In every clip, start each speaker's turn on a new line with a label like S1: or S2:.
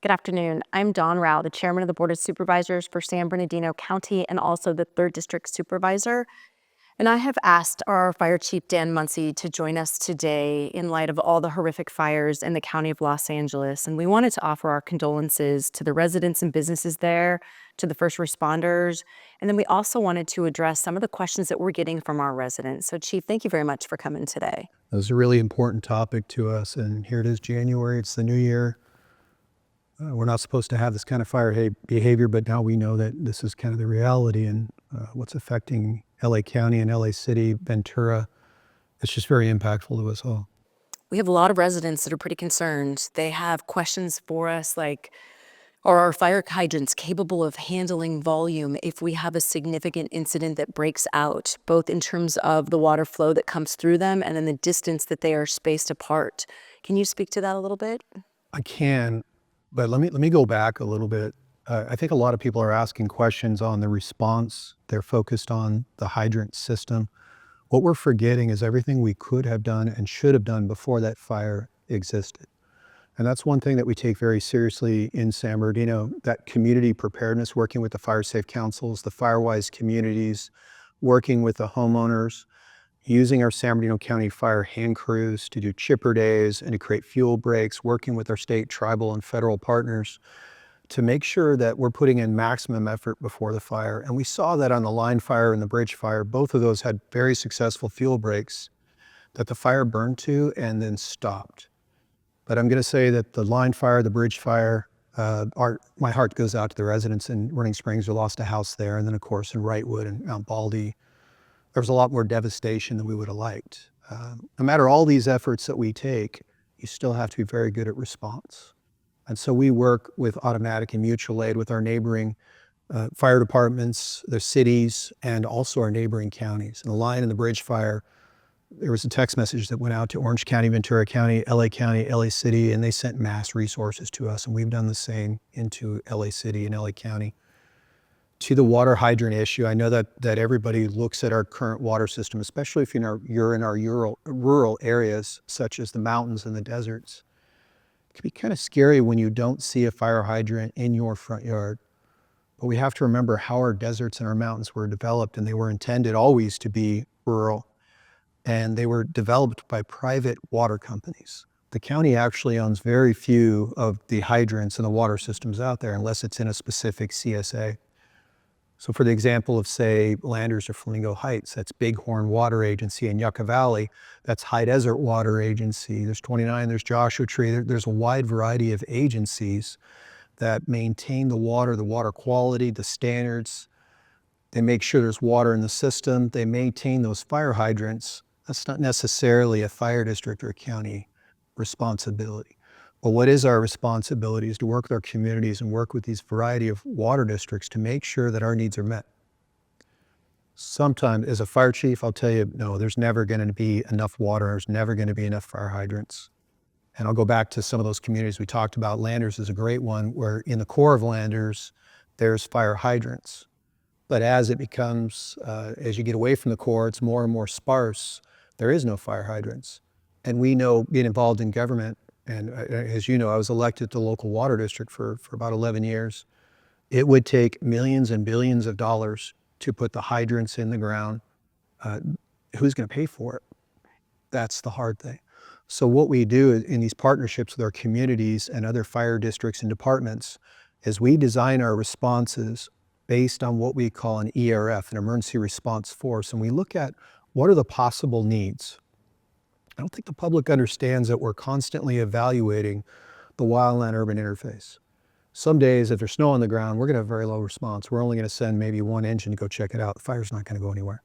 S1: Good afternoon. I'm Dawn Rao, the chairman of the Board of Supervisors for San Bernardino County and also the 3rd District Supervisor. And I have asked our Fire Chief, Dan Munsey, to join us today in light of all the horrific fires in the county of Los Angeles. And we wanted to offer our condolences to the residents and businesses there, to the first responders. And then we also wanted to address some of the questions that we're getting from our residents. So Chief, thank you very much for coming today.
S2: It was a really important topic to us, and here it is, January. It's the new year. We're not supposed to have this kind of fire behavior, but now we know that this is kind of the reality and what's affecting LA County and LA City, Ventura. It's just very impactful to us all.
S1: We have a lot of residents that are pretty concerned. They have questions for us like, are our fire hydrants capable of handling volume if we have a significant incident that breaks out, both in terms of the water flow that comes through them and then the distance that they are spaced apart? Can you speak to that a little bit?
S2: I can, but let me go back a little bit. I think a lot of people are asking questions on the response. They're focused on the hydrant system. What we're forgetting is everything we could have done and should have done before that fire existed. And that's one thing that we take very seriously in San Bernardino, that community preparedness, working with the fire safe councils, the firewise communities, working with the homeowners, using our San Bernardino County fire hand crews to do chipper days and to create fuel breaks, working with our state, tribal, and federal partners to make sure that we're putting in maximum effort before the fire. And we saw that on the line fire and the bridge fire. Both of those had very successful fuel breaks that the fire burned to and then stopped. But I'm going to say that the line fire, the bridge fire, my heart goes out to the residents in Running Springs who lost a house there. And then, of course, in Wrightwood and Mount Baldy, there was a lot more devastation than we would have liked. No matter all these efforts that we take, you still have to be very good at response. And so we work with automatic and mutual aid with our neighboring fire departments, their cities, and also our neighboring counties. And the line and the bridge fire, there was a text message that went out to Orange County, Ventura County, LA City, and they sent mass resources to us. And we've done the same into LA City and LA County. To the water hydrant issue, I know that everybody looks at our current water system, especially if you're in our rural areas, such as the mountains and the deserts. It can be kind of scary when you don't see a fire hydrant in your front yard. But we have to remember how our deserts and our mountains were developed, and they were intended always to be rural. And they were developed by private water companies. The county actually owns very few of the hydrants and the water systems out there unless it's in a specific CSA. So for the example of, say, Landers or Flamingo Heights, that's Bighorn Water Agency. In Yucca Valley, that's High Desert Water Agency. There's 29, there's Joshua Tree. There's a wide variety of agencies that maintain the water quality, the standards. They make sure there's water in the system. They maintain those fire hydrants. That's not necessarily a fire district or a county responsibility. But what is our responsibility is to work with our communities and work with these variety of water districts to make sure that our needs are met. Sometimes, as a fire chief, I'll tell you, no, there's never going to be enough water. There's never going to be enough fire hydrants. And I'll go back to some of those communities we talked about. Landers is a great one where in the core of Landers, there's fire hydrants. But as it becomes, as you get away from the core, it's more and more sparse. There is no fire hydrants. And we know, being involved in government, and as you know, I was elected to the local water district for about 11 years. It would take millions and billions of dollars to put the hydrants in the ground. Who's going to pay for it? That's the hard thing. So what we do in these partnerships with our communities and other fire districts and departments is we design our responses based on what we call an ERF, an emergency response force. And we look at what are the possible needs. I don't think the public understands that we're constantly evaluating the wildland-urban interface. Some days, if there's snow on the ground, we're going to have very low response. We're only going to send maybe one engine to go check it out. The fire's not going to go anywhere.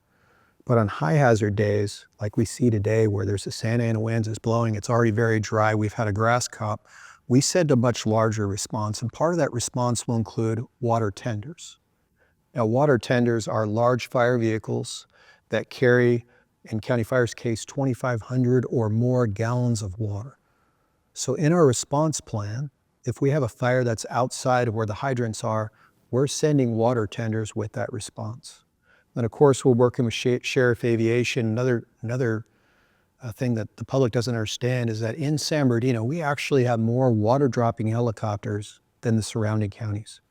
S2: But on high hazard days, like we see today, where there's a Santa Ana winds is blowing, it's already very dry, we've had a grass cop, we send a much larger response. And part of that response will include water tenders. Now, water tenders are large fire vehicles that carry, in County Fire's case, 2,500 or more gallons of water. So in our response plan, if we have a fire that's outside of where the hydrants are, we're sending water tenders with that response. And of course, we're working with Sheriff Aviation and other a thing that the public doesn't understand is that in San Bernardino, we actually have more water dropping helicopters than the surrounding counties.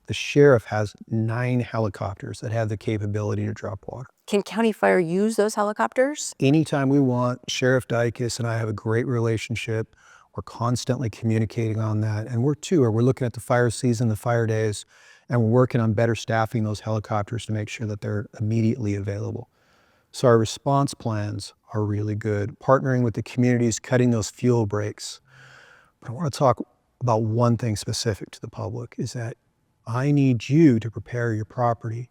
S2: The sheriff has 9 helicopters that have the capability to drop water.
S1: Can County Fire use those helicopters?
S2: Anytime we want, Sheriff Dykes and I have a great relationship. We're constantly communicating on that. And we're looking at the fire season, the fire days, and we're working on better staffing those helicopters to make sure that they're immediately available. So our response plans are really good. Partnering with the communities, cutting those fuel breaks. But I want to talk about one thing specific to the public is that I need you to prepare your property.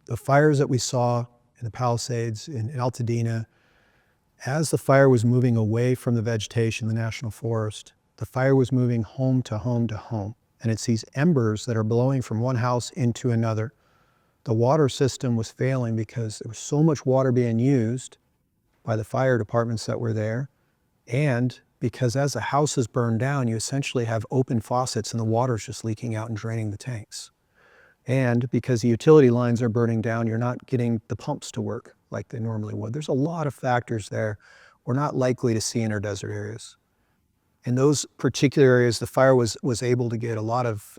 S2: The fires that we saw in the Palisades, in Altadena, as the fire was moving away from the vegetation, the national forest, the fire was moving home to home to home. And it's these embers that are blowing from one house into another. The water system was failing because there was so much water being used by the fire departments that were there. And because as the houses burn down, you essentially have open faucets and the water's just leaking out and draining the tanks. And because the utility lines are burning down, you're not getting the pumps to work like they normally would. There's a lot of factors there we're not likely to see in our desert areas. In those particular areas, the fire was able to get a lot of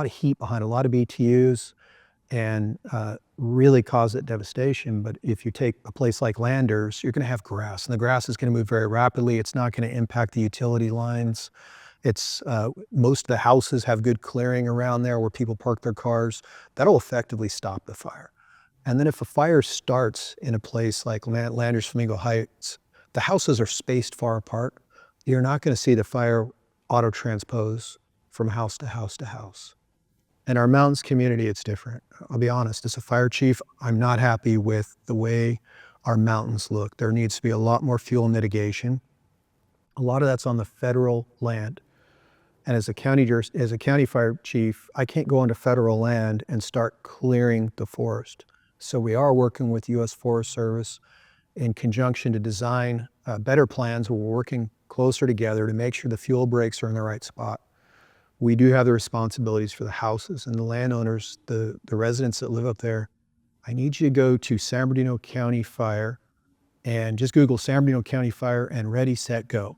S2: heat behind a lot of BTUs and really cause that devastation. But if you take a place like Landers, you're going to have grass, and the grass is going to move very rapidly. It's not going to impact the utility lines. It's most of the houses have good clearing around there where people park their cars. That'll effectively stop the fire. And then if a fire starts in a place like Landers Flamingo Heights, the houses are spaced far apart. You're not going to see the fire auto-transpose from house to house to house. In our mountains community, it's different. I'll be honest, as a fire chief, I'm not happy with the way our mountains look. There needs to be a lot more fuel mitigation. A lot of that's on the federal land. And as a county fire chief, I can't go onto federal land and start clearing the forest. So we are working with U.S. Forest Service in conjunction to design better plans where we're working closer together to make sure the fuel breaks are in the right spot. We do have the responsibilities for the houses and the landowners, the residents that live up there. I need you to go to San Bernardino County Fire and just Google San Bernardino County Fire and Ready, Set, Go.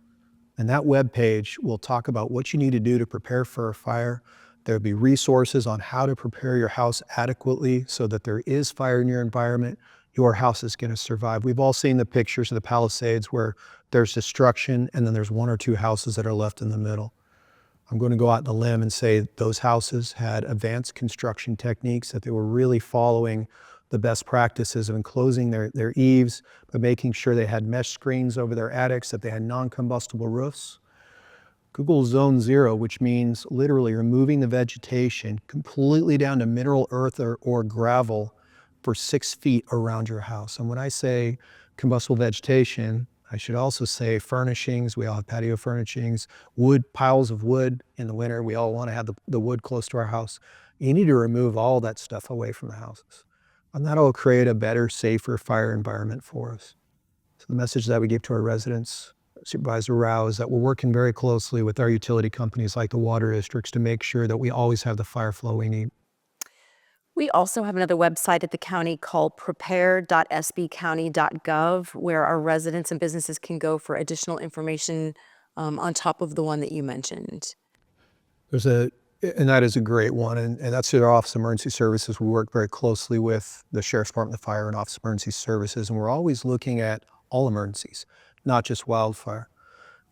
S2: And that web page will talk about what you need to do to prepare for a fire. There'll be resources on how to prepare your house adequately so that there is fire in your environment. Your house is going to survive. We've all seen the pictures of the Palisades where there's destruction and then there's 1 or 2 houses that are left in the middle. I'm going to go out on a limb and say those houses had advanced construction techniques, that they were really following the best practices of enclosing their eaves, but making sure they had mesh screens over their attics, that they had non-combustible roofs. Google Zone Zero, which means literally removing the vegetation completely down to mineral earth or gravel for 6 feet around your house. And when I say combustible vegetation, I should also say furnishings. We all have patio furnishings, wood, piles of wood in the winter. We all want to have the wood close to our house. You need to remove all that stuff away from the houses. And that'll create a better, safer fire environment for us. So the message that we give to our residents, Supervisor Rowe, is that we're working very closely with our utility companies like the water districts to make sure that we always have the fire flow we need.
S1: We also have another website at the county called Prepare.sbcounty.gov, where our residents and businesses can go for additional information on top of the one that you mentioned.
S2: And that is a great one, and that's our Office of Emergency Services. We work very closely with the Sheriff's Department, the Fire, and Office of Emergency Services, and we're always looking at all emergencies, not just wildfire.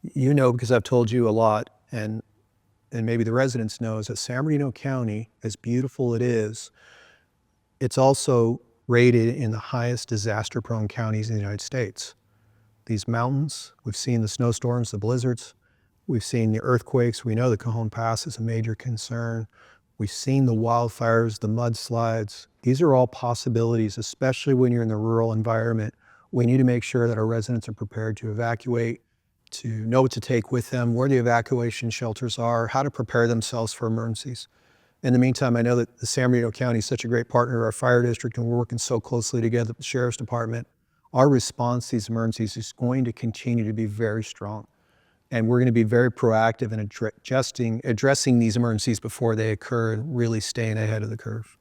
S2: You know, because I've told you a lot, and maybe the residents know, is that San Bernardino County, as beautiful it is, it's also rated in the highest disaster-prone counties in the United States. These mountains, we've seen the snowstorms, the blizzards, we've seen the earthquakes. We know the Cajon Pass is a major concern. We've seen the wildfires, the mudslides. These are all possibilities, especially when you're in the rural environment. We need to make sure that our residents are prepared to evacuate, to know what to take with them, where the evacuation shelters are, how to prepare themselves for emergencies. In the meantime, I know that the San Bernardino County is such a great partner to our fire district, and we're working so closely together with the Sheriff's Department. Our response to these emergencies is going to continue to be very strong. And we're going to be very proactive in addressing these emergencies before they occur and really staying ahead of the curve.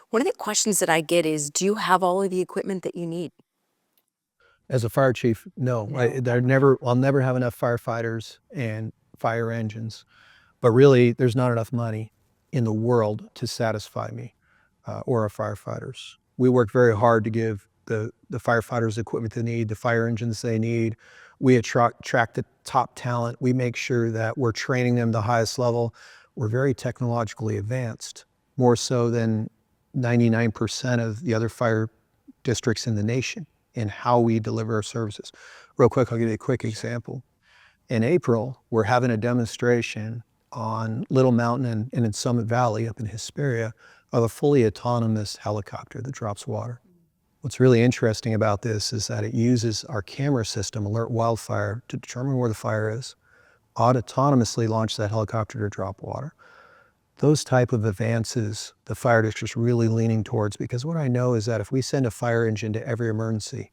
S1: One of the questions that I get is, do you have all of the equipment that you need?
S2: As a fire chief, no. I'll never have enough firefighters and fire engines. But really, there's not enough money in the world to satisfy me or our firefighters. We work very hard to give the firefighters the equipment they need, the fire engines they need. We attract the top talent. We make sure that we're training them the highest level. We're very technologically advanced, more so than 99% of the other fire districts in the nation in how we deliver our services. Real quick, I'll give you a quick example. In April, we're having a demonstration on Little Mountain and in Summit Valley up in Hesperia of a fully autonomous helicopter that drops water. What's really interesting about this is that it uses our camera system, Alert Wildfire, to determine where the fire is, autonomously launch that helicopter to drop water. Those type of advances, the fire district's really leaning towards, because what I know is that if we send a fire engine to every emergency,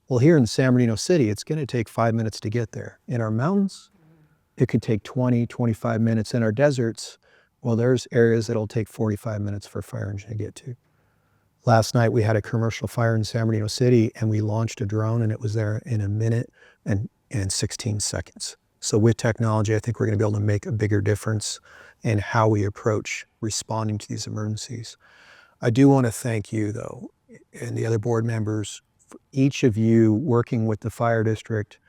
S2: well, here in San Bernardino City, it's going to take 5 minutes to get there. In our mountains, it could take 20, 25 minutes. In our deserts, well, there's areas that'll take 45 minutes for a fire engine to get to. Last night, we had a commercial fire in San Bernardino City, and we launched a drone, and it was there in a minute and 16 seconds. So with technology, I think we're going to be able to make a bigger difference in how we approach responding to these emergencies. I do want to thank you, though, and the other board members, for each of you working with the fire district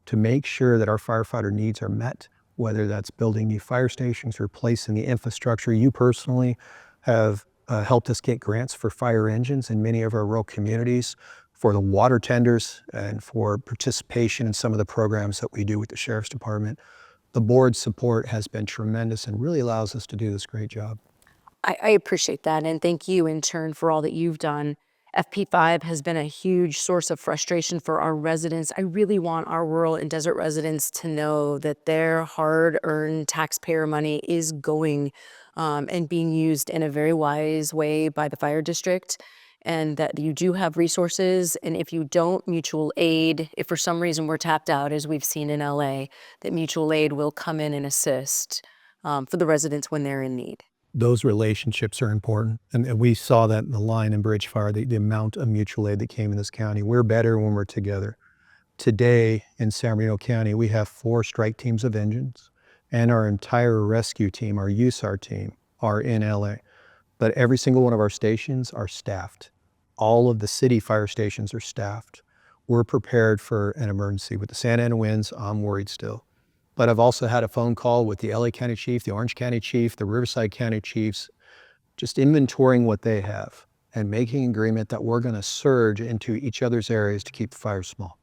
S2: to make sure that our firefighter needs are met, whether that's building new fire stations, replacing the infrastructure. You personally have helped us get grants for fire engines in many of our rural communities, for the water tenders, and for participation in some of the programs that we do with the Sheriff's Department. The board's support has been tremendous and really allows us to do this great job.
S1: I appreciate that, and thank you in turn for all that you've done. FP5 has been a huge source of frustration for our residents. I really want our rural and desert residents to know that their hard-earned taxpayer money is going and being used in a very wise way by the fire district, and that you do have resources. And if you don't, mutual aid, if for some reason we're tapped out, as we've seen in LA, that mutual aid will come in and assist for the residents when they're in need.
S2: Those relationships are important. And we saw that in the line and bridge fire, the amount of mutual aid that came in this county. We're better when we're together. Today in San Bernardino County, we have 4 strike teams of engines, and our entire rescue team, our USAR team, are in LA. But every single one of our stations are staffed. All of the city fire stations are staffed. We're prepared for an emergency. With the Santa Ana winds, I'm worried still. But I've also had a phone call with the LA County Chief, the Orange County Chief, the Riverside County Chiefs, just inventorying what they have and making agreement that we're going to surge into each other's areas to keep the fires small.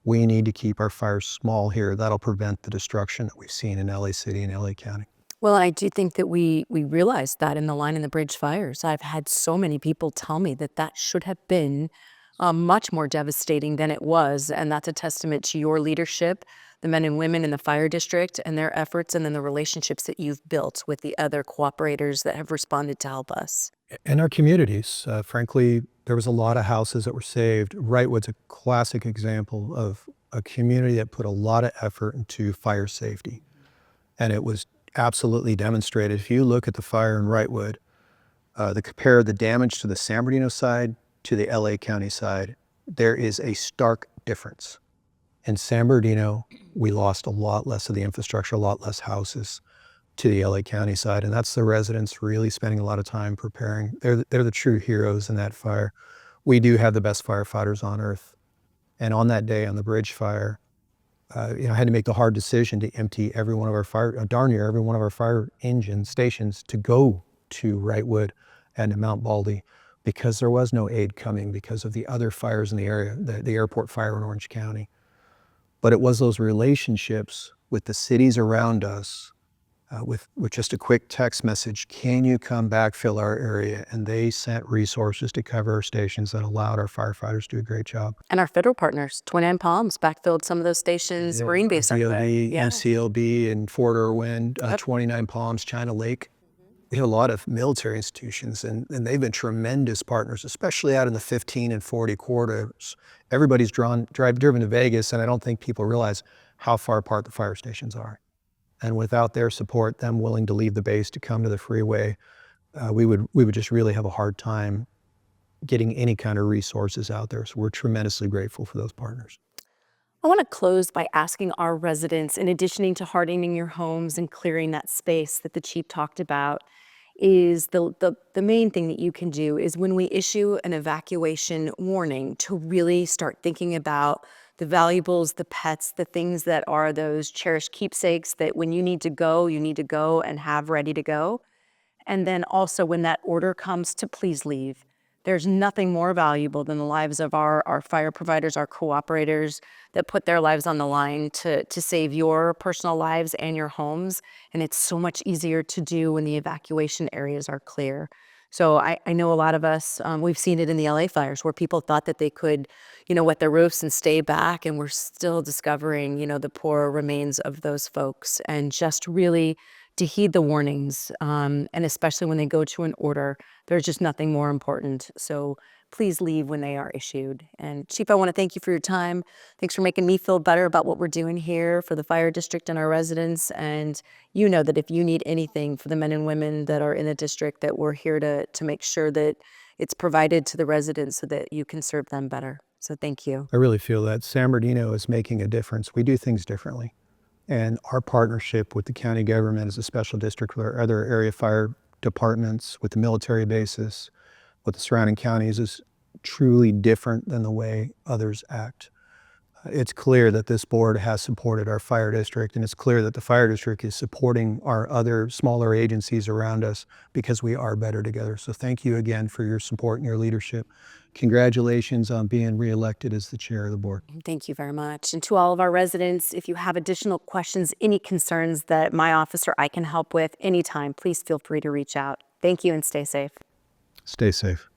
S2: We need to keep our fires small here. That'll prevent the destruction that we've seen in LA City and LA County.
S1: Well, I do think that we realized that in the line and the bridge fires. I've had so many people tell me that that should have been much more devastating than it was, and that's a testament to your leadership, the men and women in the fire district and their efforts, and then the relationships that you've built with the other cooperators that have responded to help us.
S2: And our communities, frankly, there was a lot of houses that were saved. Wrightwood's a classic example of a community that put a lot of effort into fire safety. And it was absolutely demonstrated. If you look at the fire in Wrightwood, compare the damage to the San Bernardino side to the LA County side, there is a stark difference. In San Bernardino, we lost a lot less of the infrastructure, a lot less houses to the LA County side. And that's the residents really spending a lot of time preparing. They're the true heroes in that fire. We do have the best firefighters on earth. And on that day, on the bridge fire, I had to make the hard decision to empty every one of our darn near every one of our fire engine stations to go to Wrightwood and to Mount Baldy, because there was no aid coming because of the other fires in the area, the airport fire in Orange County. But it was those relationships with the cities around us, with just a quick text message, can you come backfill our area? And they sent resources to cover our stations that allowed our firefighters to do a great job.
S1: And our federal partners, 29 Palms, backfilled some of those stations, Marine Base.
S2: DOD, NCLB, and Fort Irwin, 29 Palms, China Lake. We have a lot of military institutions, and they've been tremendous partners, especially out in the 15 and 40 corridors. Everybody's driven to Vegas, and I don't think people realize how far apart the fire stations are. And without their support, them willing to leave the base to come to the freeway, we would just really have a hard time getting any kind of resources out there. So we're tremendously grateful for those partners.
S1: I want to close by asking our residents, in addition to hardening your homes and clearing that space that the chief talked about, is the main thing that you can do is when we issue an evacuation warning to really start thinking about the valuables, the pets, the things that are those cherished keepsakes that when you need to go and have ready to go. And then also when that order comes to please leave, there's nothing more valuable than the lives of our fire providers, our cooperators that put their lives on the line to save your personal lives and your homes. And it's so much easier to do when the evacuation areas are clear. So I know a lot of us, we've seen it in the LA fires where people thought that they could, wet their roofs and stay back. And we're still discovering, the poor remains of those folks. And just really to heed the warnings, and especially when they go to an order, there's just nothing more important. So please leave when they are issued. And Chief, I want to thank you for your time. Thanks for making me feel better about what we're doing here for the fire district and our residents. And you know that if you need anything for the men and women that are in the district, that we're here to make sure that it's provided to the residents so that you can serve them better. So thank you.
S2: I really feel that San Bernardino is making a difference. We do things differently. And our partnership with the county government as a special district with our other area fire departments, with the military bases, with the surrounding counties is truly different than the way others act. It's clear that this board has supported our fire district, and it's clear that the fire district is supporting our other smaller agencies around us because we are better together. So thank you again for your support and your leadership. Congratulations on being reelected as the chair of the board.
S1: Thank you very much. And to all of our residents, if you have additional questions, any concerns that my office or I can help with anytime, please feel free to reach out. Thank you and stay safe.
S2: Stay safe.